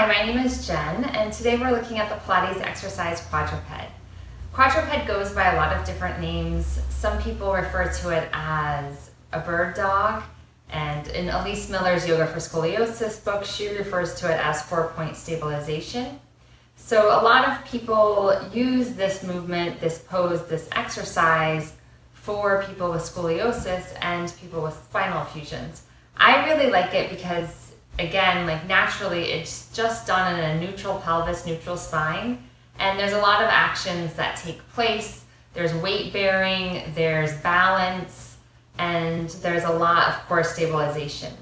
Hi, my name is Jen, and today we're looking at the Pilates exercise Quadruped. Quadruped goes by a lot of different names. Some people refer to it as a bird dog, and in Elise Miller's Yoga for Scoliosis book, she refers to it as Point Stabilization. So a lot of people use this movement, this pose, this exercise for people with scoliosis and people with spinal fusions. I really like it because, again, like naturally, it's just done in a neutral pelvis, neutral spine, and there's a lot of actions that take place. There's weight bearing, there's balance, and there's a lot of core stabilization.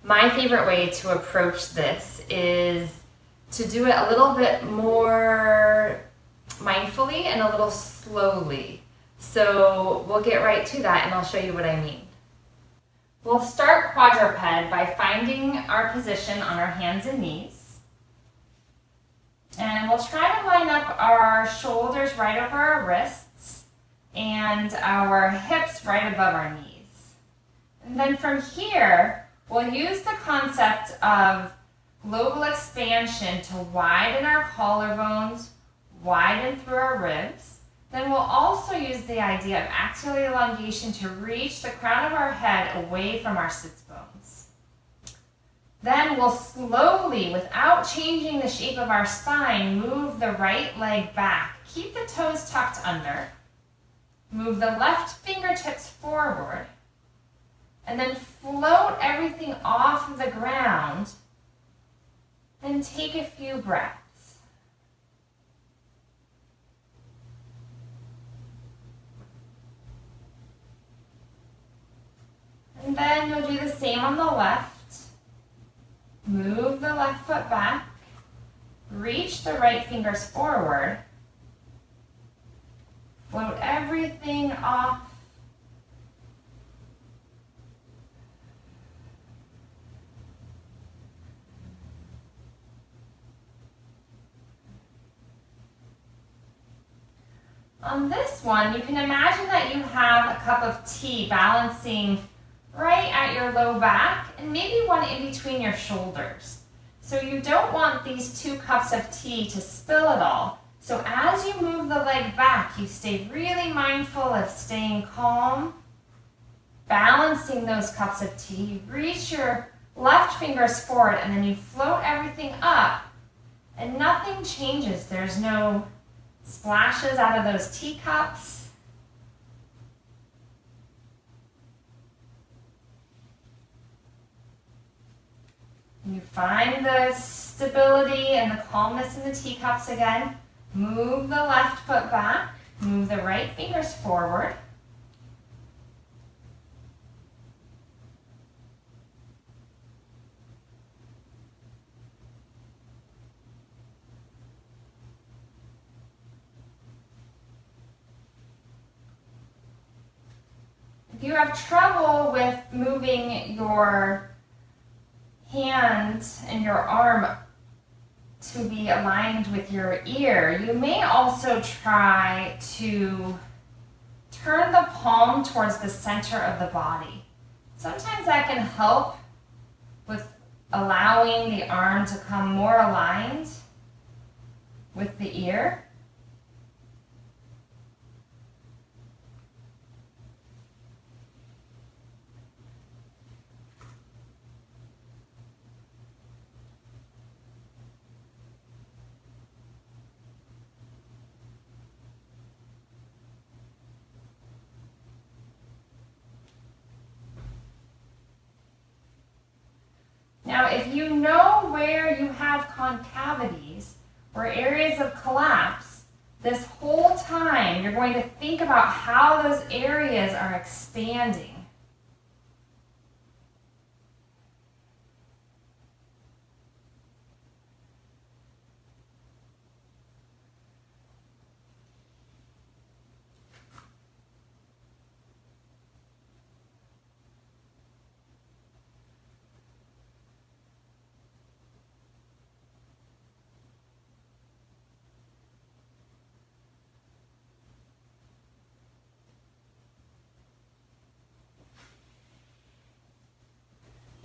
My favorite way to approach this is to do it a little bit more mindfully and a little slowly. So we'll get right to that and I'll show you what I mean. We'll start quadruped by finding our position on our hands and knees. And we'll try to line up our shoulders right over our wrists and our hips right above our knees. And then from here, we'll use the concept of global expansion to widen our collarbones, widen through our ribs. Then we'll also use the idea of axial elongation to reach the crown of our head away from our sits bones. Then we'll slowly, without changing the shape of our spine, move the right leg back. Keep the toes tucked under. Move the left fingertips forward. And then float everything off of the ground. And take a few breaths. And then you'll do the same on the left. Move the left foot back. Reach the right fingers forward. Float everything off. On this one, you can imagine that you have a cup of tea balancing right at your low back and maybe one in between your shoulders. So you don't want these 2 cups of tea to spill at all. So as you move the leg back, you stay really mindful of staying calm, balancing those cups of tea. You reach your left fingers forward and then you float everything up and nothing changes. There's no splashes out of those teacups. You find the stability and the calmness in the teacups again. Move the left foot back. Move the right fingers forward. If you have trouble with moving your hand and your arm to be aligned with your ear, you may also try to turn the palm towards the center of the body. Sometimes that can help with allowing the arm to come more aligned with the ear. Now, if you know where you have concavities or areas of collapse, this whole time you're going to think about how those areas are expanding.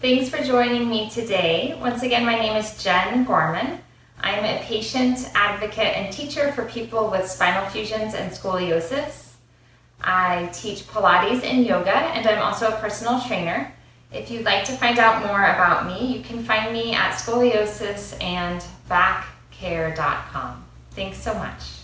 Thanks for joining me today. Once again, my name is Jen Gorman. I'm a patient, advocate, and teacher for people with spinal fusions and scoliosis. I teach Pilates and yoga, and I'm also a personal trainer. If you'd like to find out more about me, you can find me at scoliosisandbackcare.com. Thanks so much.